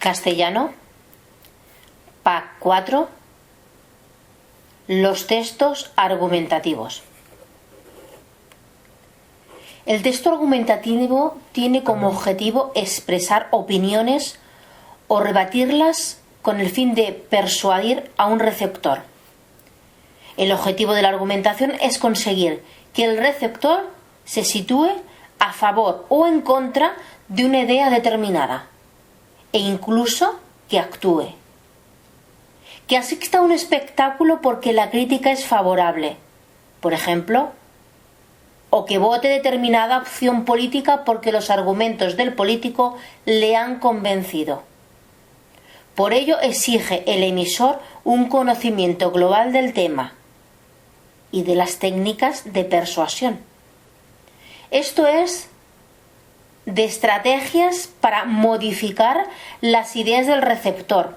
Castellano, PAC 4, los textos argumentativos. El texto argumentativo tiene como objetivo expresar opiniones o rebatirlas con el fin de persuadir a un receptor. El objetivo de la argumentación es conseguir que el receptor se sitúe a favor o en contra de una idea determinada e incluso que actúe. Que asista a un espectáculo porque la crítica es favorable, por ejemplo, o que vote determinada opción política porque los argumentos del político le han convencido. Por ello exige el emisor un conocimiento global del tema y de las técnicas de persuasión. Esto es, de estrategias para modificar las ideas del receptor.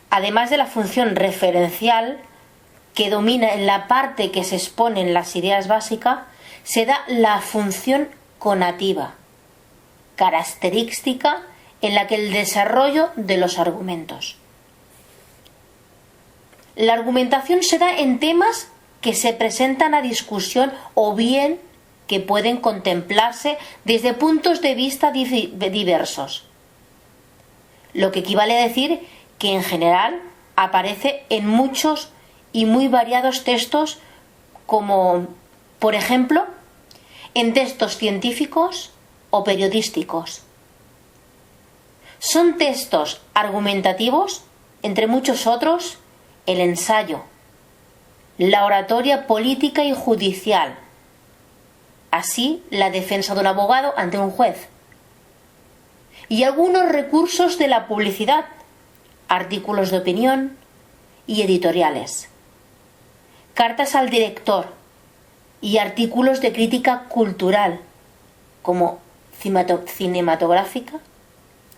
Además de la función referencial que domina en la parte que se exponen las ideas básicas, se da la función conativa, característica en la que el desarrollo de los argumentos. La argumentación se da en temas que se presentan a discusión o bien que pueden contemplarse desde puntos de vista diversos, lo que equivale a decir que en general aparece en muchos y muy variados textos, como por ejemplo en textos científicos o periodísticos. Son textos argumentativos, entre muchos otros, el ensayo, la oratoria política y judicial, así la defensa de un abogado ante un juez, y algunos recursos de la publicidad, artículos de opinión y editoriales, cartas al director y artículos de crítica cultural, como cinematográfica,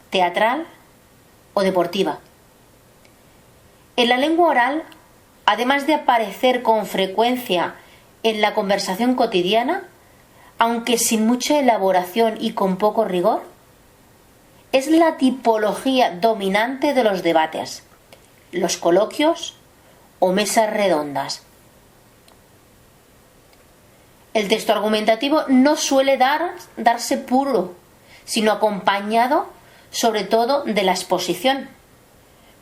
teatral o deportiva. En la lengua oral, además de aparecer con frecuencia en la conversación cotidiana, aunque sin mucha elaboración y con poco rigor, es la tipología dominante de los debates, los coloquios o mesas redondas. El texto argumentativo no suele darse puro, sino acompañado sobre todo de la exposición,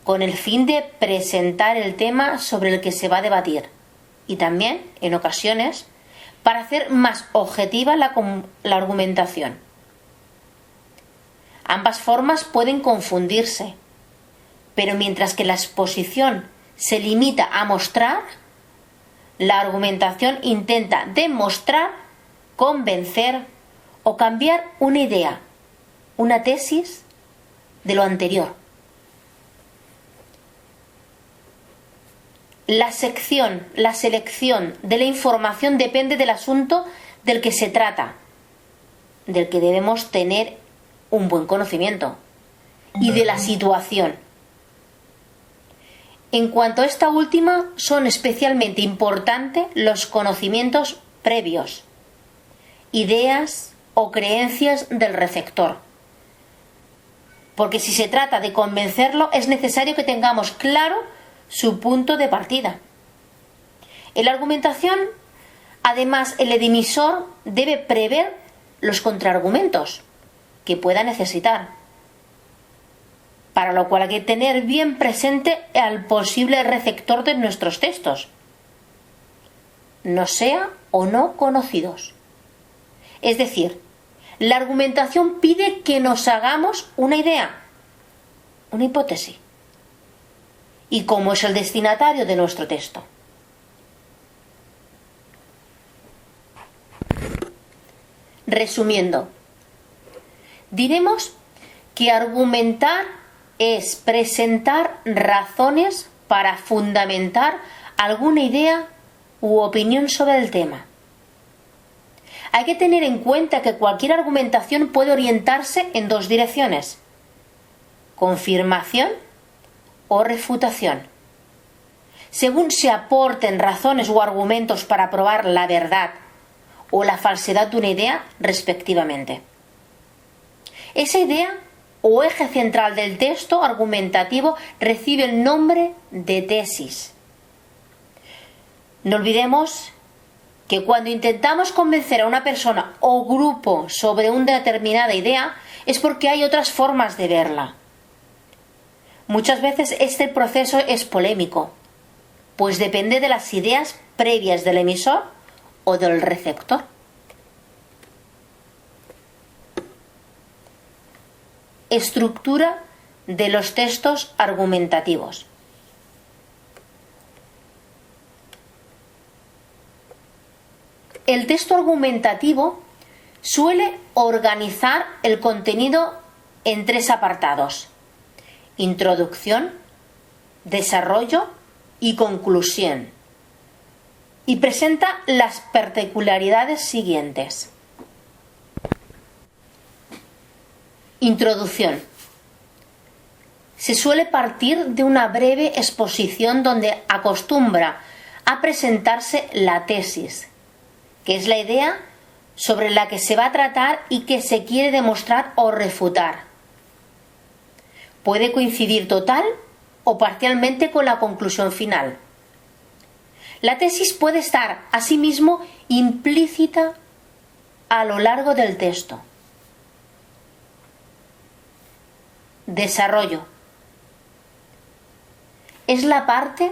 con el fin de presentar el tema sobre el que se va a debatir y también, en ocasiones, para hacer más objetiva la argumentación. Ambas formas pueden confundirse, pero mientras que la exposición se limita a mostrar, la argumentación intenta demostrar, convencer o cambiar una idea, una tesis de lo anterior. La selección de la información depende del asunto del que se trata, del que debemos tener un buen conocimiento, y de la situación. En cuanto a esta última, son especialmente importantes los conocimientos previos, ideas o creencias del receptor. Porque si se trata de convencerlo, es necesario que tengamos claro su punto de partida. En la argumentación, además, el emisor debe prever los contraargumentos que pueda necesitar, para lo cual hay que tener bien presente al posible receptor de nuestros textos, no sea o no conocidos. Es decir, la argumentación pide que nos hagamos una idea, una hipótesis, y cómo es el destinatario de nuestro texto. Resumiendo, diremos que argumentar es presentar razones para fundamentar alguna idea u opinión sobre el tema. Hay que tener en cuenta que cualquier argumentación puede orientarse en dos direcciones: confirmación o refutación, según se aporten razones o argumentos para probar la verdad o la falsedad de una idea, respectivamente. Esa idea o eje central del texto argumentativo recibe el nombre de tesis. No olvidemos que cuando intentamos convencer a una persona o grupo sobre una determinada idea es porque hay otras formas de verla. Muchas veces este proceso es polémico, pues depende de las ideas previas del emisor o del receptor. Estructura de los textos argumentativos. El texto argumentativo suele organizar el contenido en 3 apartados: introducción, desarrollo y conclusión, y presenta las particularidades siguientes. Introducción. Se suele partir de una breve exposición donde acostumbra a presentarse la tesis, que es la idea sobre la que se va a tratar y que se quiere demostrar o refutar. Puede coincidir total o parcialmente con la conclusión final. La tesis puede estar, asimismo, implícita a lo largo del texto. Desarrollo. Es la parte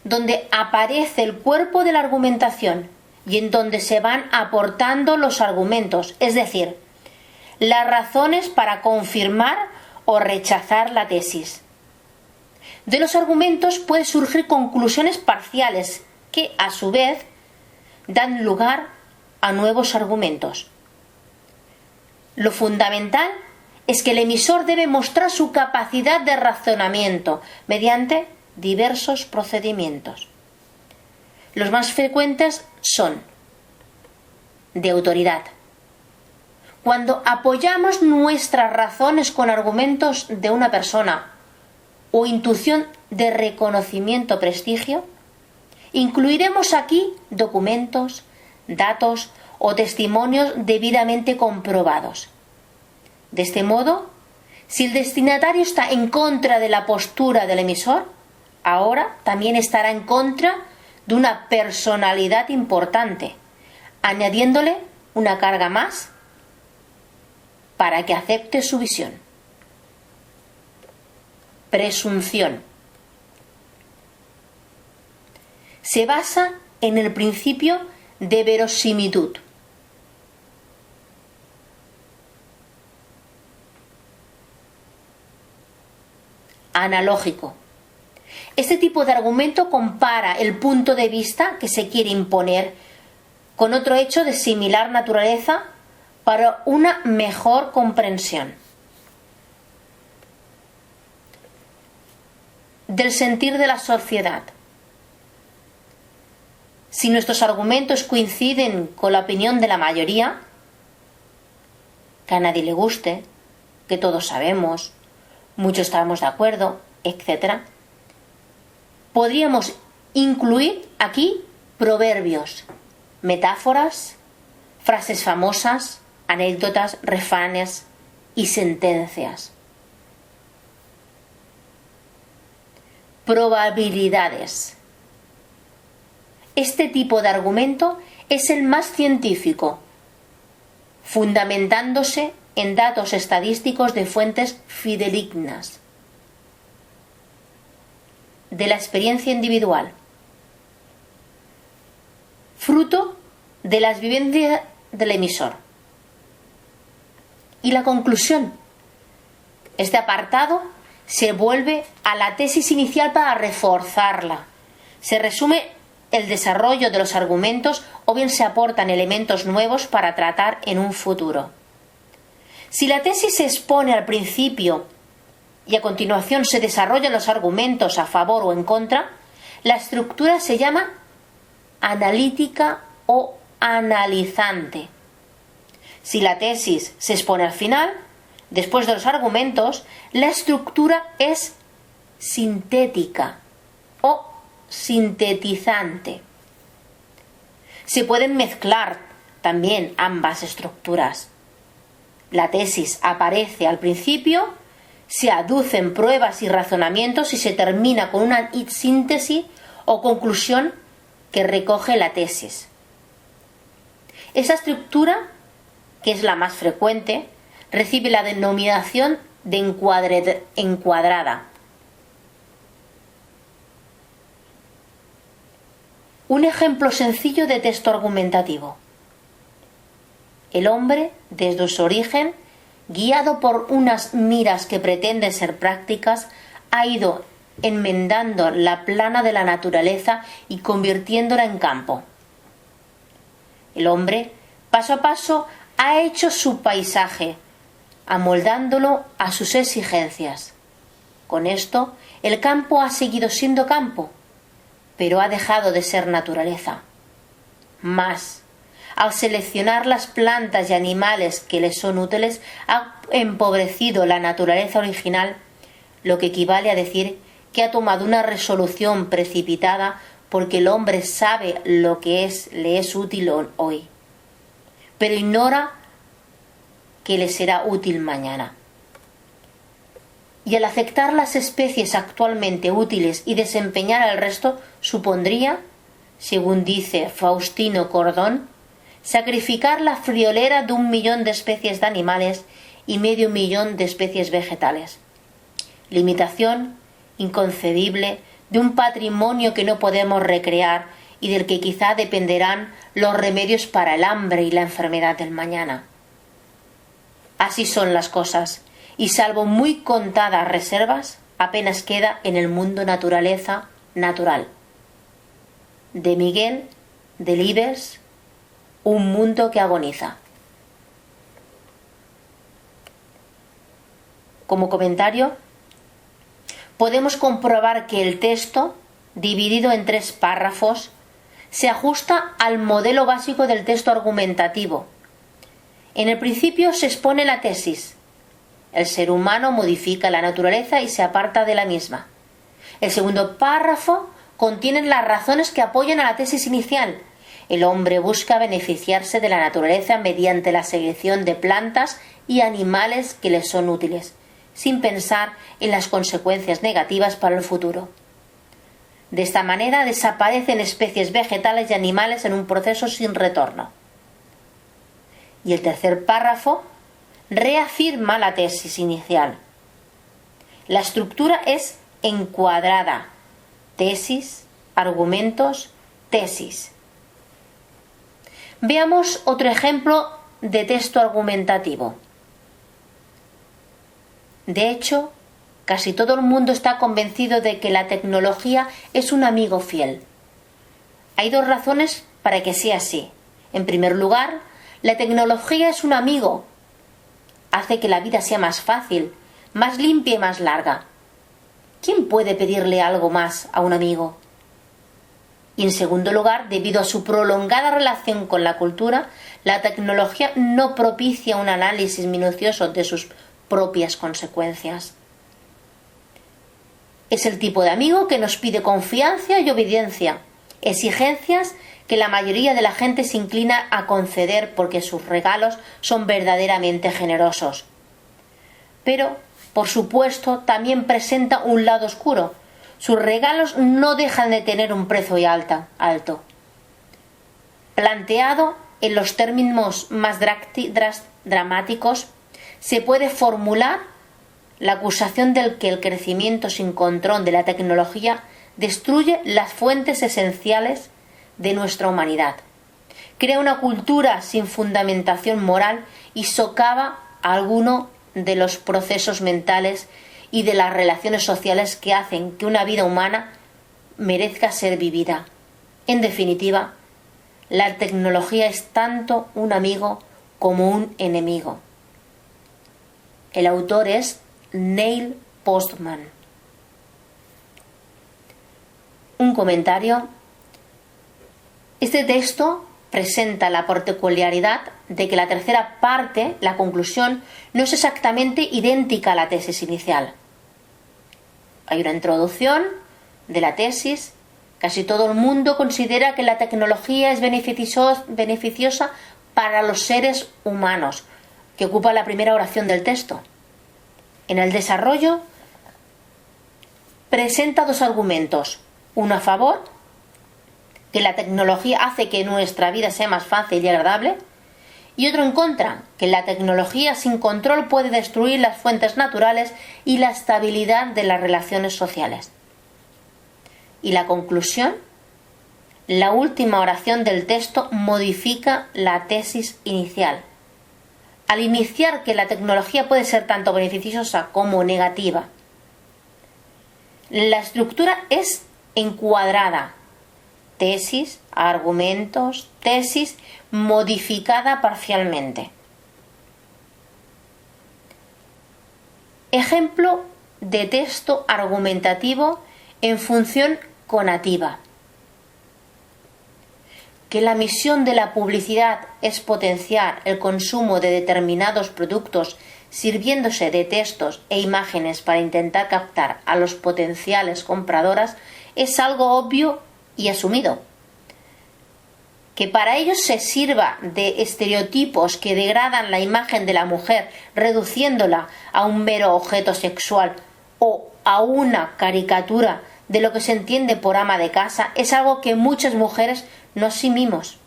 donde aparece el cuerpo de la argumentación y en donde se van aportando los argumentos, es decir, las razones para confirmar o rechazar la tesis. De los argumentos pueden surgir conclusiones parciales que, a su vez, dan lugar a nuevos argumentos. Lo fundamental es que el emisor debe mostrar su capacidad de razonamiento mediante diversos procedimientos. Los más frecuentes son de autoridad. Cuando apoyamos nuestras razones con argumentos de una persona o intuición de reconocimiento, prestigio, incluiremos aquí documentos, datos o testimonios debidamente comprobados. De este modo, si el destinatario está en contra de la postura del emisor, ahora también estará en contra de una personalidad importante, añadiéndole una carga más para que acepte su visión. Presunción. Se basa en el principio de verosimilitud. Analógico. Este tipo de argumento compara el punto de vista que se quiere imponer con otro hecho de similar naturaleza para una mejor comprensión. Del sentir de la sociedad. Si nuestros argumentos coinciden con la opinión de la mayoría, que a nadie le guste, que todos sabemos, muchos estamos de acuerdo, etc., podríamos incluir aquí proverbios, metáforas, frases famosas, anécdotas, refranes y sentencias. Probabilidades. Este tipo de argumento es el más científico, fundamentándose en datos estadísticos de fuentes fidedignas, de la experiencia individual, fruto de las vivencias del emisor. Y la conclusión. Este apartado se vuelve a la tesis inicial para reforzarla. Se resume el desarrollo de los argumentos o bien se aportan elementos nuevos para tratar en un futuro. Si la tesis se expone al principio y a continuación se desarrollan los argumentos a favor o en contra, la estructura se llama analítica o analizante. Si la tesis se expone al final, después de los argumentos, la estructura es sintética o sintetizante. Se pueden mezclar también ambas estructuras. La tesis aparece al principio se aducen pruebas y razonamientos y se termina con una síntesis o conclusión que recoge la tesis. Esa estructura, que es la más frecuente, recibe la denominación de encuadrada. Un ejemplo sencillo de texto argumentativo. El hombre, desde su origen, guiado por unas miras que pretenden ser prácticas, ha ido enmendando la plana de la naturaleza y convirtiéndola en campo. El hombre, paso a paso, ha hecho su paisaje, amoldándolo a sus exigencias. Con esto, el campo ha seguido siendo campo, pero ha dejado de ser naturaleza. Más, al seleccionar las plantas y animales que le son útiles, ha empobrecido la naturaleza original, lo que equivale a decir que ha tomado una resolución precipitada porque el hombre sabe lo que le es útil hoy, pero ignora que le será útil mañana. Y al aceptar las especies actualmente útiles y desempeñar el resto, supondría, según dice Faustino Cordón, sacrificar la friolera de 1 millón de especies de animales y medio millón de especies vegetales. Limitación inconcebible de un patrimonio que no podemos recrear y del que quizá dependerán los remedios para el hambre y la enfermedad del mañana. Así son las cosas, y salvo muy contadas reservas, apenas queda en el mundo naturaleza natural. De Miguel Delibes, Un mundo que agoniza. Como comentario, podemos comprobar que el texto, dividido en 3 párrafos, se ajusta al modelo básico del texto argumentativo. En el principio se expone la tesis. El ser humano modifica la naturaleza y se aparta de la misma. El segundo párrafo contiene las razones que apoyan a la tesis inicial. El hombre busca beneficiarse de la naturaleza mediante la selección de plantas y animales que le son útiles, sin pensar en las consecuencias negativas para el futuro. De esta manera desaparecen especies vegetales y animales en un proceso sin retorno. Y el tercer párrafo reafirma la tesis inicial. La estructura es encuadrada. Tesis, argumentos, tesis. Veamos otro ejemplo de texto argumentativo. De hecho, casi todo el mundo está convencido de que la tecnología es un amigo fiel. Hay 2 razones para que sea así. En primer lugar, la tecnología es un amigo. Hace que la vida sea más fácil, más limpia y más larga. ¿Quién puede pedirle algo más a un amigo? Y en segundo lugar, debido a su prolongada relación con la cultura, la tecnología no propicia un análisis minucioso de sus propias consecuencias. Es el tipo de amigo que nos pide confianza y obediencia, exigencias que la mayoría de la gente se inclina a conceder porque sus regalos son verdaderamente generosos. Pero, por supuesto, también presenta un lado oscuro. Sus regalos no dejan de tener un precio alto. Planteado en los términos más dramáticos, se puede formular la acusación de que el crecimiento sin control de la tecnología destruye las fuentes esenciales de nuestra humanidad, crea una cultura sin fundamentación moral y socava alguno de los procesos mentales y de las relaciones sociales que hacen que una vida humana merezca ser vivida. En definitiva, la tecnología es tanto un amigo como un enemigo. El autor es Neil Postman. Un comentario. Este texto presenta la particularidad de que la tercera parte, la conclusión, no es exactamente idéntica a la tesis inicial. Hay una introducción de la tesis. Casi todo el mundo considera que la tecnología es beneficiosa para los seres humanos, que ocupa la primera oración del texto. En el desarrollo presenta dos argumentos, uno a favor, que la tecnología hace que nuestra vida sea más fácil y agradable, y otro en contra, que la tecnología sin control puede destruir las fuentes naturales y la estabilidad de las relaciones sociales. Y la conclusión, la última oración del texto modifica la tesis inicial. Al iniciar que la tecnología puede ser tanto beneficiosa como negativa, la estructura es encuadrada. Tesis, argumentos, tesis, modificada parcialmente. Ejemplo de texto argumentativo en función conativa. Que la misión de la publicidad es potenciar el consumo de determinados productos sirviéndose de textos e imágenes para intentar captar a los potenciales compradores es algo obvio y asumido. Que para ello se sirva de estereotipos que degradan la imagen de la mujer, reduciéndola a un mero objeto sexual o a una caricatura de lo que se entiende por ama de casa, es algo que muchas mujeres no asimimos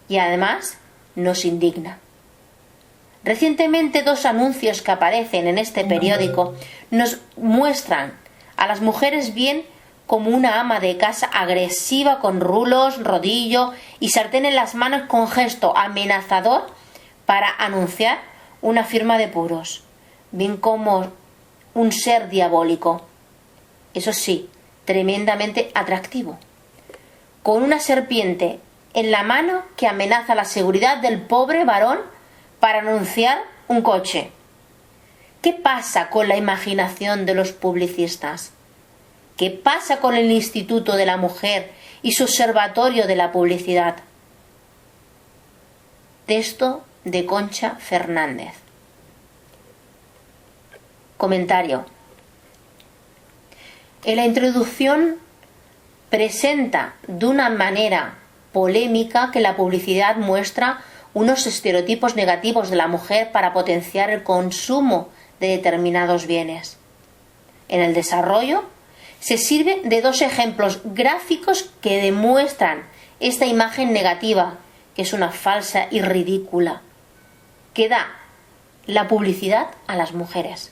y además nos indigna. Recientemente, dos anuncios que aparecen en este periódico nos muestran a las mujeres bien como una ama de casa agresiva con rulos, rodillo y sartén en las manos con gesto amenazador para anunciar una firma de puros, bien como un ser diabólico. Eso sí, tremendamente atractivo, con una serpiente en la mano que amenaza la seguridad del pobre varón para anunciar un coche. ¿Qué pasa con la imaginación de los publicistas? ¿Qué pasa con el Instituto de la Mujer y su Observatorio de la Publicidad? Texto de Concha Fernández. Comentario. En la introducción presenta de una manera polémica que la publicidad muestra unos estereotipos negativos de la mujer para potenciar el consumo de determinados bienes. En el desarrollo se sirve de dos ejemplos gráficos que demuestran esta imagen negativa, que es una falsa y ridícula, que da la publicidad a las mujeres.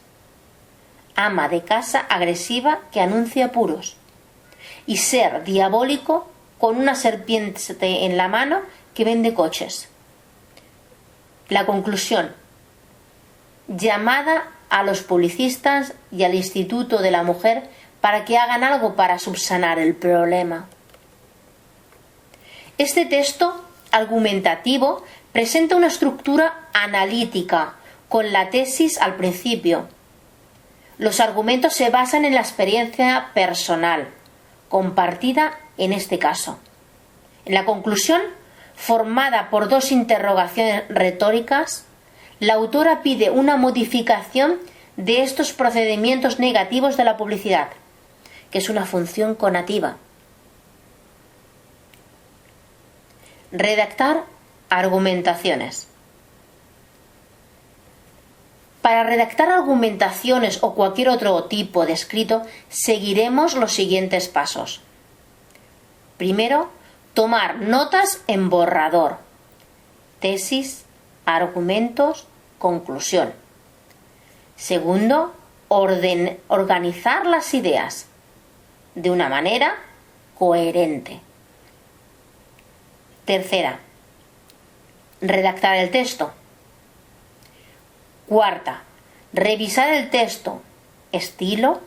Ama de casa agresiva que anuncia puros y ser diabólico con una serpiente en la mano que vende coches. La conclusión. Llamada a los publicistas y al Instituto de la Mujer para que hagan algo para subsanar el problema. Este texto argumentativo presenta una estructura analítica con la tesis al principio. Los argumentos se basan en la experiencia personal, compartida en este caso. En la conclusión, formada por dos interrogaciones retóricas, la autora pide una modificación de estos procedimientos negativos de la publicidad, que es una función conativa. Redactar argumentaciones. Para redactar argumentaciones o cualquier otro tipo de escrito, seguiremos los siguientes pasos. Primero, tomar notas en borrador. Tesis, argumentos, conclusión. Segundo, organizar las ideas de una manera coherente. Tercera, redactar el texto. Cuarta, revisar el texto, estilo,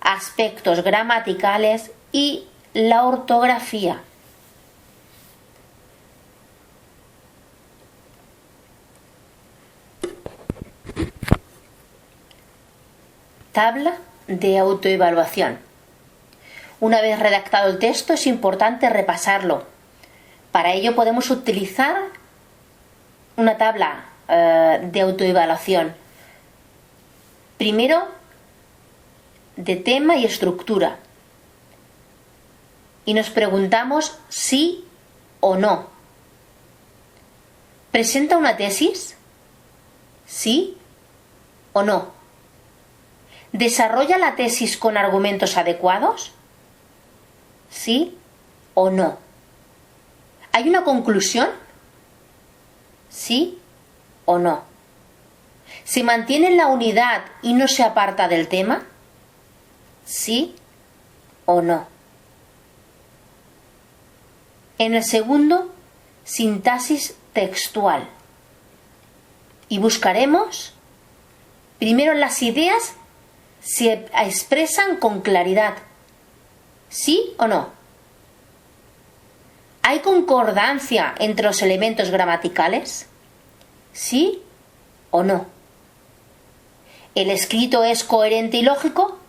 aspectos gramaticales y la ortografía. Tabla de autoevaluación. Una vez redactado el texto, es importante repasarlo. Para ello podemos utilizar una tabla de autoevaluación. Primero, de tema y estructura. Y nos preguntamos sí o no. ¿Presenta una tesis? ¿Sí o no? ¿Desarrolla la tesis con argumentos adecuados? ¿Sí o no? ¿Hay una conclusión? ¿Sí o no? ¿Se mantiene en la unidad y no se aparta del tema? ¿Sí o no? En el segundo, sintaxis textual. Y buscaremos, primero, las ideas se expresan con claridad. ¿Sí o no? ¿Hay concordancia entre los elementos gramaticales? ¿Sí o no? ¿El escrito es coherente y lógico?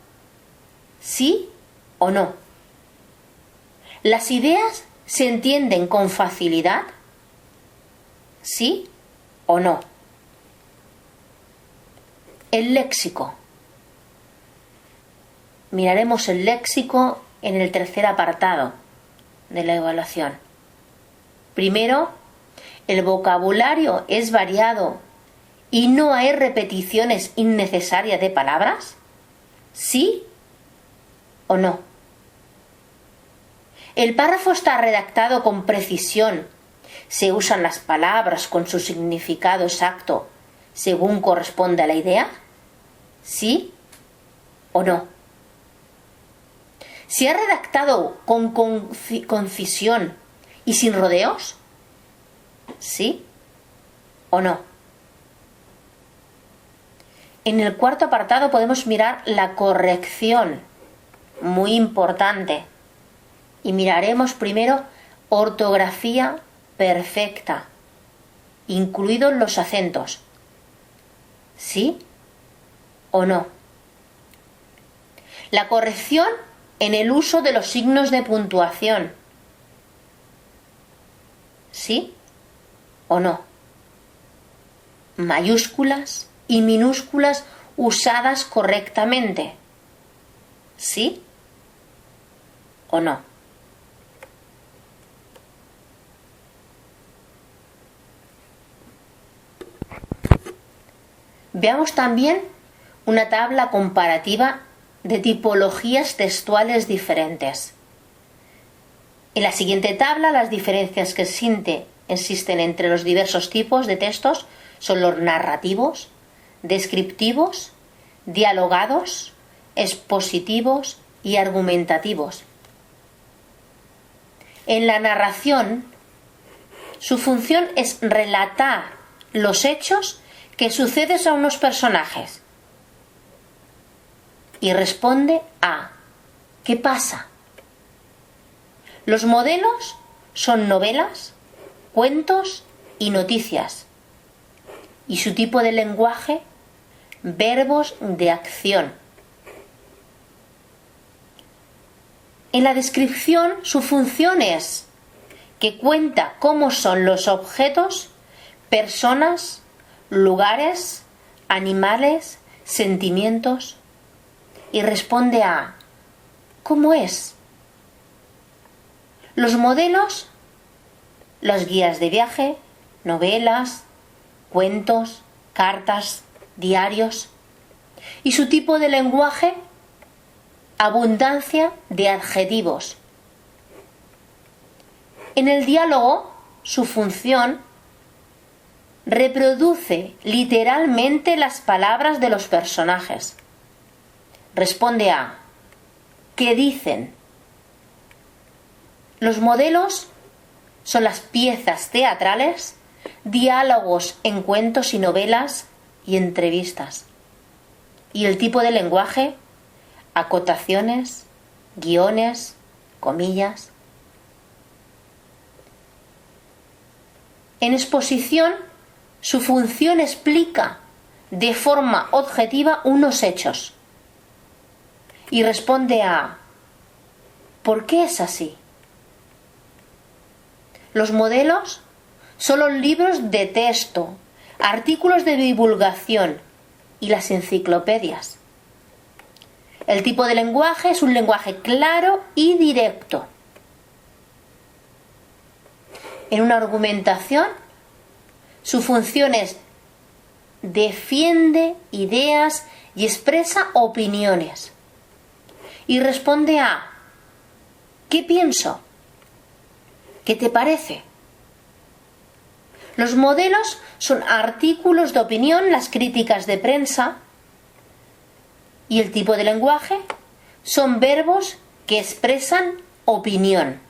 ¿Sí o no? ¿Las ideas se entienden con facilidad? ¿Sí o no? El léxico. Miraremos el léxico en el tercer apartado de la evaluación. Primero, el vocabulario es variado y no hay repeticiones innecesarias de palabras. ¿Sí o no? El párrafo está redactado con precisión. Se usan las palabras con su significado exacto según corresponde a la idea. ¿Sí o no? ¿Se ha redactado con concisión y sin rodeos? ¿Sí o no? En el cuarto apartado podemos mirar la corrección, muy importante. Y miraremos primero ortografía perfecta, incluidos los acentos. ¿Sí o no? La corrección en el uso de los signos de puntuación. ¿Sí o no? Mayúsculas y minúsculas usadas correctamente. ¿Sí o no? Veamos también una tabla comparativa de tipologías textuales diferentes. En la siguiente tabla, las diferencias que existen entre los diversos tipos de textos son los narrativos, descriptivos, dialogados, expositivos y argumentativos. En la narración, su función es relatar los hechos que suceden a unos personajes y responde a ¿qué pasa? Los modelos son novelas, cuentos y noticias, y su tipo de lenguaje, verbos de acción. En la descripción, su función es que cuenta cómo son los objetos, personas, lugares, animales, sentimientos, y responde a ¿cómo es? Los modelos, las guías de viaje, novelas, cuentos, cartas, diarios, y su tipo de lenguaje, abundancia de adjetivos. En el diálogo, su función reproduce literalmente las palabras de los personajes. Responde a ¿qué dicen? Los modelos son las piezas teatrales, diálogos en cuentos y novelas y entrevistas. Y el tipo de lenguaje, acotaciones, guiones, comillas. En exposición, su función explica de forma objetiva unos hechos y responde a ¿por qué es así? Los modelos son los libros de texto, artículos de divulgación y las enciclopedias. El tipo de lenguaje es un lenguaje claro y directo. En una argumentación, su función es defiende ideas y expresa opiniones. Y responde a ¿qué pienso? ¿Qué te parece? Los modelos son artículos de opinión, las críticas de prensa, y el tipo de lenguaje son verbos que expresan opinión.